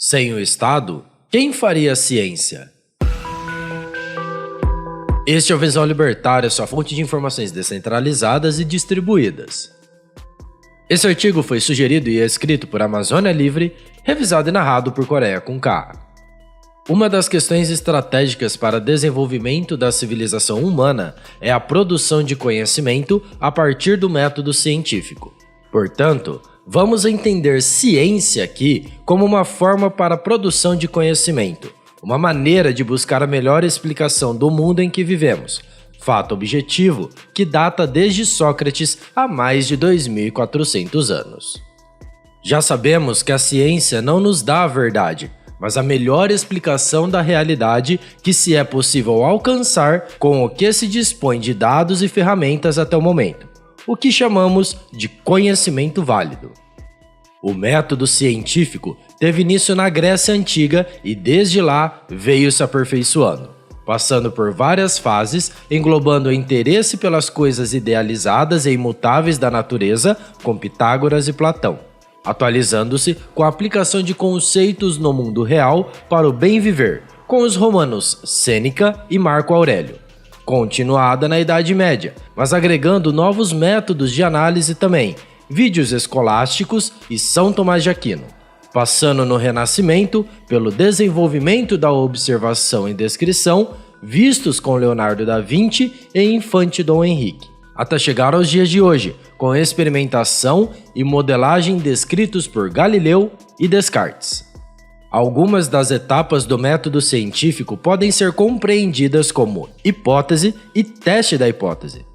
Sem o Estado, quem faria ciência? Este é o Visão Libertário, sua fonte de informações descentralizadas e distribuídas. Esse artigo foi sugerido e escrito por Amazônia Livre, revisado e narrado por Coreia com K. Uma das questões estratégicas para o desenvolvimento da civilização humana é a produção de conhecimento a partir do método científico. Portanto, vamos entender ciência aqui como uma forma para a produção de conhecimento, uma maneira de buscar a melhor explicação do mundo em que vivemos, fato objetivo que data desde Sócrates há mais de 2.400 anos. Já sabemos que a ciência não nos dá a verdade, mas a melhor explicação da realidade que se é possível alcançar com o que se dispõe de dados e ferramentas até o momento, o que chamamos de conhecimento válido. O método científico teve início na Grécia Antiga e desde lá veio se aperfeiçoando, passando por várias fases, englobando o interesse pelas coisas idealizadas e imutáveis da natureza, com Pitágoras e Platão, atualizando-se com a aplicação de conceitos no mundo real para o bem viver, com os romanos Sêneca e Marco Aurélio, continuada na Idade Média, mas agregando novos métodos de análise também, vídeos escolásticos e São Tomás de Aquino, passando no Renascimento pelo desenvolvimento da observação e descrição, vistos com Leonardo da Vinci e Infante Dom Henrique, até chegar aos dias de hoje, com experimentação e modelagem descritos por Galileu e Descartes. Algumas das etapas do método científico podem ser compreendidas como hipótese e teste da hipótese.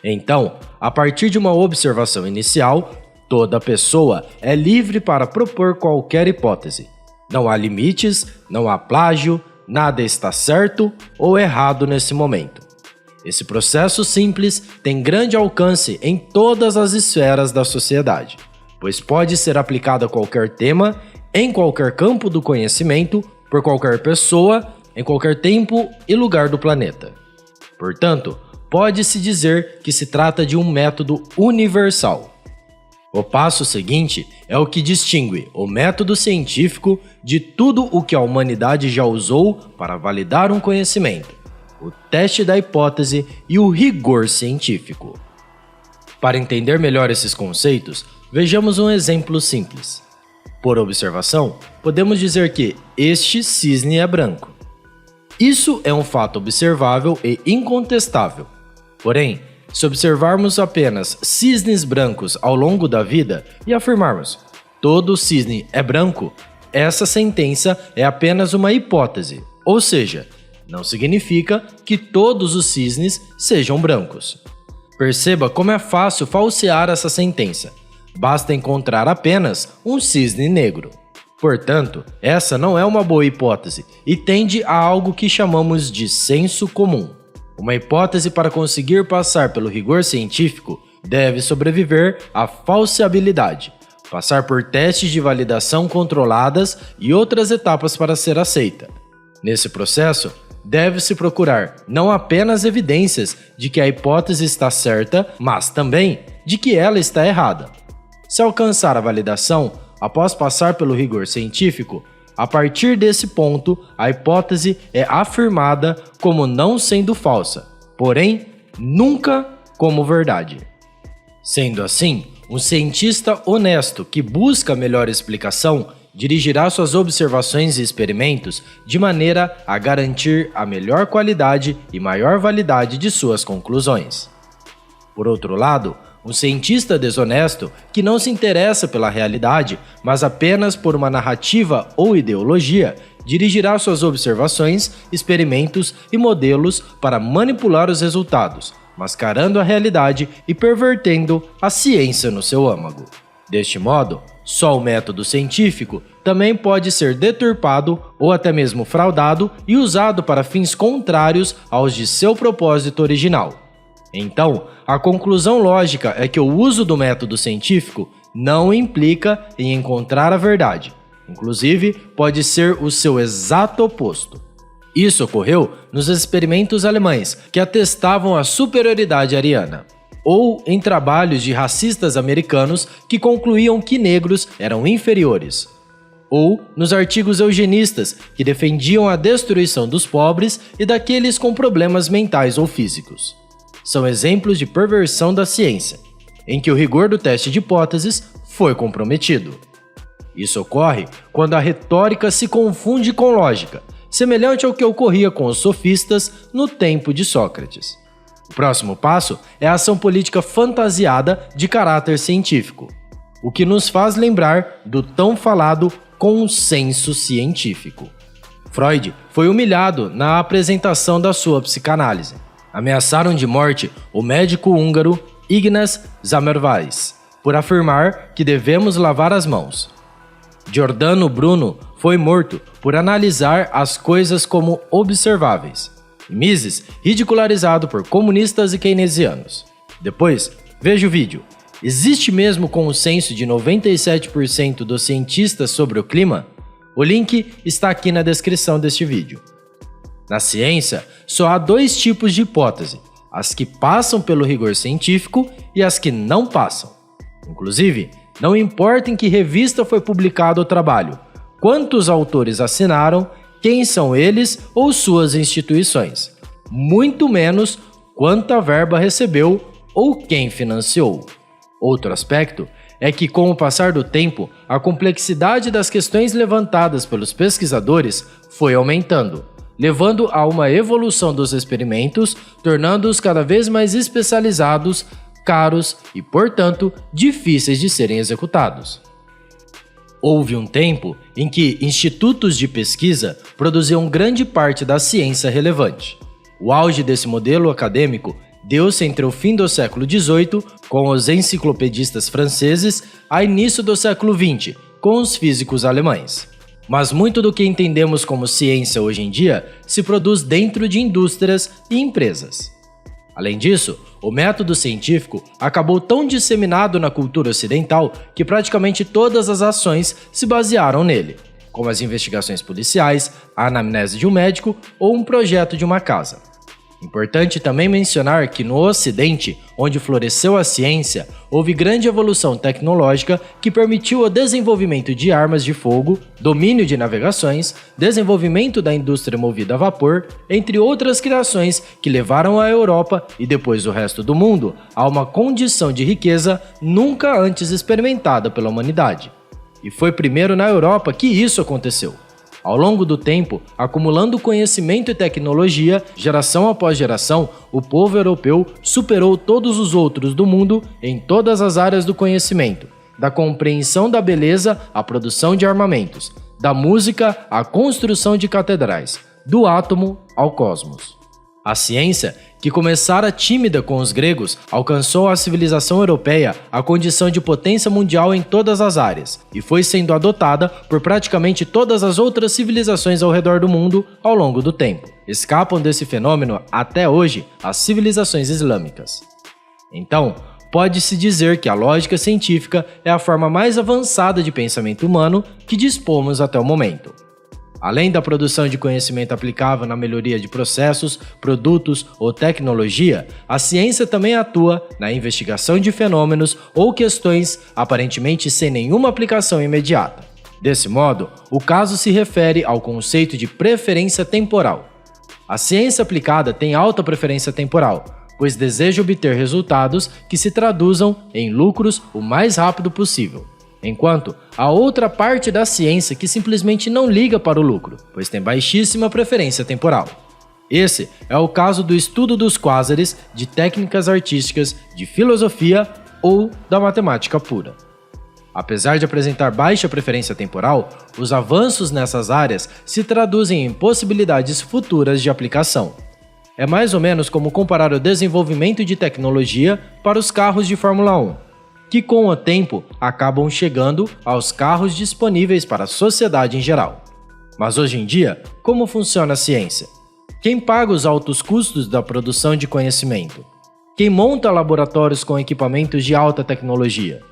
Então, a partir de uma observação inicial, toda pessoa é livre para propor qualquer hipótese. Não há limites, não há plágio, nada está certo ou errado nesse momento. Esse processo simples tem grande alcance em todas as esferas da sociedade, pois pode ser aplicado a qualquer tema, em qualquer campo do conhecimento, por qualquer pessoa, em qualquer tempo e lugar do planeta. Portanto, pode-se dizer que se trata de um método universal. O passo seguinte é o que distingue o método científico de tudo o que a humanidade já usou para validar um conhecimento, o teste da hipótese e o rigor científico. Para entender melhor esses conceitos, vejamos um exemplo simples. Por observação, podemos dizer que este cisne é branco. Isso é um fato observável e incontestável. Porém, se observarmos apenas cisnes brancos ao longo da vida e afirmarmos todo cisne é branco, essa sentença é apenas uma hipótese, ou seja, não significa que todos os cisnes sejam brancos. Perceba como é fácil falsear essa sentença. Basta encontrar apenas um cisne negro. Portanto, essa não é uma boa hipótese e tende a algo que chamamos de senso comum. Uma hipótese, para conseguir passar pelo rigor científico, deve sobreviver à falseabilidade, passar por testes de validação controladas e outras etapas para ser aceita. Nesse processo, deve-se procurar não apenas evidências de que a hipótese está certa, mas também de que ela está errada. Se alcançar a validação, após passar pelo rigor científico, a partir desse ponto, a hipótese é afirmada como não sendo falsa, porém, nunca como verdade. Sendo assim, um cientista honesto que busca a melhor explicação dirigirá suas observações e experimentos de maneira a garantir a melhor qualidade e maior validade de suas conclusões. Por outro lado, um cientista desonesto que não se interessa pela realidade, mas apenas por uma narrativa ou ideologia, dirigirá suas observações, experimentos e modelos para manipular os resultados, mascarando a realidade e pervertendo a ciência no seu âmago. Deste modo, só o método científico também pode ser deturpado ou até mesmo fraudado e usado para fins contrários aos de seu propósito original. Então, a conclusão lógica é que o uso do método científico não implica em encontrar a verdade. Inclusive, pode ser o seu exato oposto. Isso ocorreu nos experimentos alemães, que atestavam a superioridade ariana, ou em trabalhos de racistas americanos que concluíam que negros eram inferiores. ou nos artigos eugenistas, que defendiam a destruição dos pobres e daqueles com problemas mentais ou físicos. São exemplos de perversão da ciência, em que o rigor do teste de hipóteses foi comprometido. Isso ocorre quando a retórica se confunde com lógica, semelhante ao que ocorria com os sofistas no tempo de Sócrates. O próximo passo é a ação política fantasiada de caráter científico, o que nos faz lembrar do tão falado consenso científico. Freud foi humilhado na apresentação da sua psicanálise. Ameaçaram de morte o médico húngaro Ignaz Semmelweis por afirmar que devemos lavar as mãos. Giordano Bruno foi morto por analisar as coisas como observáveis. E Mises ridicularizado por comunistas e keynesianos. Depois, veja o vídeo. Existe mesmo consenso de 97% dos cientistas sobre o clima? O link está aqui na descrição deste vídeo. Na ciência, só há dois tipos de hipótese, as que passam pelo rigor científico e as que não passam. Inclusive, não importa em que revista foi publicado o trabalho, quantos autores assinaram, quem são eles ou suas instituições, muito menos quanta verba recebeu ou quem financiou. Outro aspecto é que, com o passar do tempo, a complexidade das questões levantadas pelos pesquisadores foi aumentando, levando a uma evolução dos experimentos, tornando-os cada vez mais especializados, caros e, portanto, difíceis de serem executados. Houve um tempo em que institutos de pesquisa produziam grande parte da ciência relevante. O auge desse modelo acadêmico deu-se entre o fim do século XVIII, com os enciclopedistas franceses, a início do século XX, com os físicos alemães. Mas muito do que entendemos como ciência hoje em dia se produz dentro de indústrias e empresas. Além disso, o método científico acabou tão disseminado na cultura ocidental que praticamente todas as ações se basearam nele, como as investigações policiais, a anamnese de um médico ou um projeto de uma casa. Importante também mencionar que no Ocidente, onde floresceu a ciência, houve grande evolução tecnológica que permitiu o desenvolvimento de armas de fogo, domínio de navegações, desenvolvimento da indústria movida a vapor, entre outras criações que levaram a Europa e depois o resto do mundo a uma condição de riqueza nunca antes experimentada pela humanidade. E foi primeiro na Europa que isso aconteceu. Ao longo do tempo, acumulando conhecimento e tecnologia, geração após geração, o povo europeu superou todos os outros do mundo em todas as áreas do conhecimento, da compreensão da beleza à produção de armamentos, da música à construção de catedrais, do átomo ao cosmos. A ciência, que começara tímida com os gregos, alcançou a civilização europeia a condição de potência mundial em todas as áreas e foi sendo adotada por praticamente todas as outras civilizações ao redor do mundo ao longo do tempo. Escapam desse fenômeno até hoje as civilizações islâmicas. Então, pode-se dizer que a lógica científica é a forma mais avançada de pensamento humano que dispomos até o momento. Além da produção de conhecimento aplicável na melhoria de processos, produtos ou tecnologia, a ciência também atua na investigação de fenômenos ou questões aparentemente sem nenhuma aplicação imediata. Desse modo, o caso se refere ao conceito de preferência temporal. A ciência aplicada tem alta preferência temporal, pois deseja obter resultados que se traduzam em lucros o mais rápido possível. Enquanto a outra parte da ciência que simplesmente não liga para o lucro, pois tem baixíssima preferência temporal. Esse é o caso do estudo dos quásares, de técnicas artísticas, de filosofia ou da matemática pura. Apesar de apresentar baixa preferência temporal, os avanços nessas áreas se traduzem em possibilidades futuras de aplicação. É mais ou menos como comparar o desenvolvimento de tecnologia para os carros de Fórmula 1. Que com o tempo acabam chegando aos carros disponíveis para a sociedade em geral. Mas hoje em dia, como funciona a ciência? Quem paga os altos custos da produção de conhecimento? Quem monta laboratórios com equipamentos de alta tecnologia?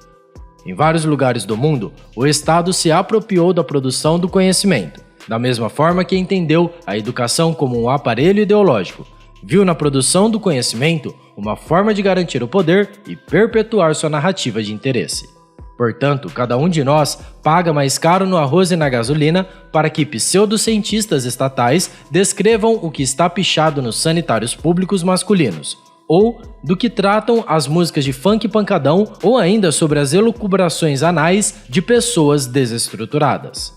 Em vários lugares do mundo, o Estado se apropriou da produção do conhecimento, da mesma forma que entendeu a educação como um aparelho ideológico, viu na produção do conhecimento uma forma de garantir o poder e perpetuar sua narrativa de interesse. Portanto, cada um de nós paga mais caro no arroz e na gasolina para que pseudocientistas estatais descrevam o que está pichado nos sanitários públicos masculinos, ou do que tratam as músicas de funk pancadão, ou ainda sobre as elucubrações anais de pessoas desestruturadas.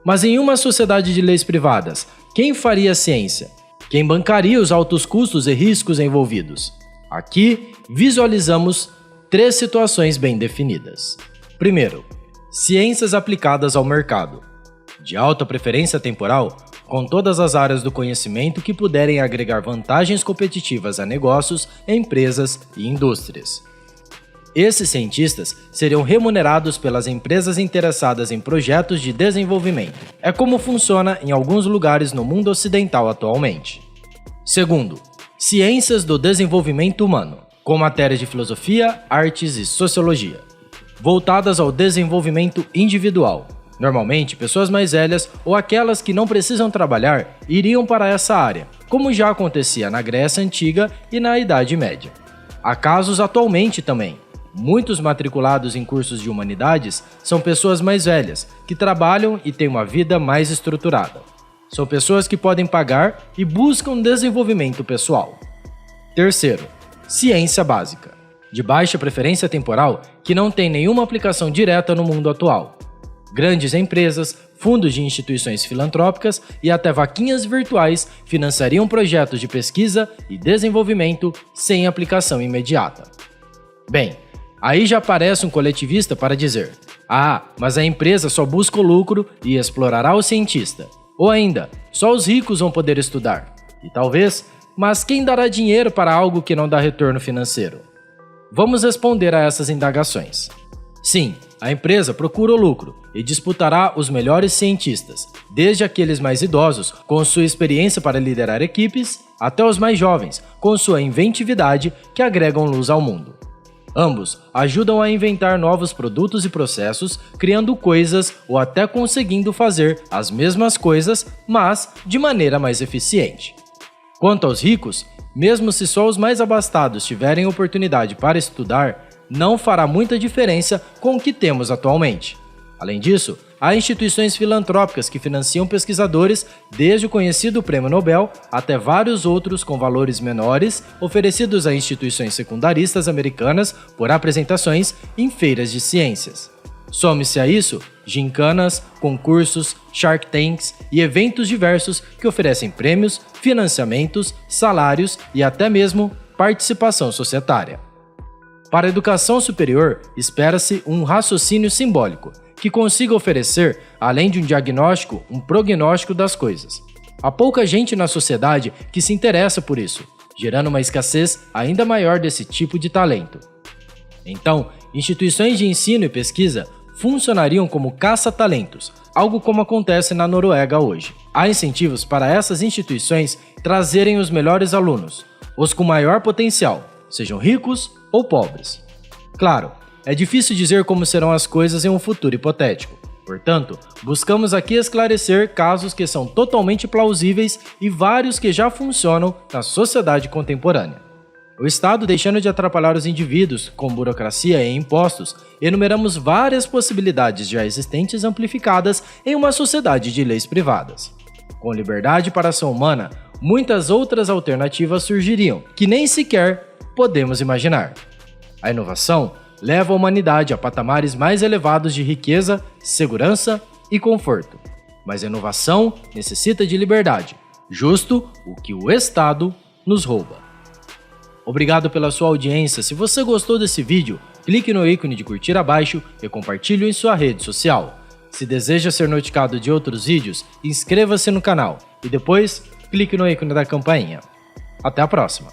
Mas em uma sociedade de leis privadas, quem faria ciência? Quem bancaria os altos custos e riscos envolvidos? Aqui visualizamos 3 situações bem definidas. Primeiro, ciências aplicadas ao mercado, de alta preferência temporal, com todas as áreas do conhecimento que puderem agregar vantagens competitivas a negócios, empresas e indústrias. Esses cientistas seriam remunerados pelas empresas interessadas em projetos de desenvolvimento. É como funciona em alguns lugares no mundo ocidental atualmente. Segundo, ciências do desenvolvimento humano, com matérias de filosofia, artes e sociologia, voltadas ao desenvolvimento individual. Normalmente, pessoas mais velhas ou aquelas que não precisam trabalhar iriam para essa área, como já acontecia na Grécia Antiga e na Idade Média. Há casos atualmente também. Muitos matriculados em cursos de humanidades são pessoas mais velhas, que trabalham e têm uma vida mais estruturada. São pessoas que podem pagar e buscam desenvolvimento pessoal. Terceiro, ciência básica, de baixa preferência temporal que não tem nenhuma aplicação direta no mundo atual. Grandes empresas, fundos de instituições filantrópicas e até vaquinhas virtuais financiariam projetos de pesquisa e desenvolvimento sem aplicação imediata. Bem, aí já aparece um coletivista para dizer: ah, mas a empresa só busca o lucro e explorará o cientista. Ou ainda, só os ricos vão poder estudar. E talvez, mas quem dará dinheiro para algo que não dá retorno financeiro? Vamos responder a essas indagações. Sim, a empresa procura o lucro e disputará os melhores cientistas, desde aqueles mais idosos, com sua experiência para liderar equipes, até os mais jovens, com sua inventividade que agregam luz ao mundo. Ambos ajudam a inventar novos produtos e processos, criando coisas ou até conseguindo fazer as mesmas coisas, mas de maneira mais eficiente. Quanto aos ricos, mesmo se só os mais abastados tiverem oportunidade para estudar, não fará muita diferença com o que temos atualmente. Além disso, há instituições filantrópicas que financiam pesquisadores, desde o conhecido Prêmio Nobel até vários outros com valores menores, oferecidos a instituições secundaristas americanas por apresentações em feiras de ciências. Some-se a isso gincanas, concursos, Shark Tanks e eventos diversos que oferecem prêmios, financiamentos, salários e até mesmo participação societária. Para a educação superior, espera-se um raciocínio simbólico, que consiga oferecer, além de um diagnóstico, um prognóstico das coisas. Há pouca gente na sociedade que se interessa por isso, gerando uma escassez ainda maior desse tipo de talento. Então, instituições de ensino e pesquisa funcionariam como caça-talentos, algo como acontece na Noruega hoje. Há incentivos para essas instituições trazerem os melhores alunos, os com maior potencial, sejam ricos ou pobres. Claro, é difícil dizer como serão as coisas em um futuro hipotético. Portanto, buscamos aqui esclarecer casos que são totalmente plausíveis e vários que já funcionam na sociedade contemporânea. O Estado deixando de atrapalhar os indivíduos com burocracia e impostos, enumeramos várias possibilidades já existentes amplificadas em uma sociedade de leis privadas. Com liberdade para a ação humana, muitas outras alternativas surgiriam, que nem sequer podemos imaginar. A inovação leva a humanidade a patamares mais elevados de riqueza, segurança e conforto. Mas a inovação necessita de liberdade, justo o que o Estado nos rouba. Obrigado pela sua audiência. Se você gostou desse vídeo, clique no ícone de curtir abaixo e compartilhe em sua rede social. Se deseja ser notificado de outros vídeos, inscreva-se no canal e depois clique no ícone da campainha. Até a próxima!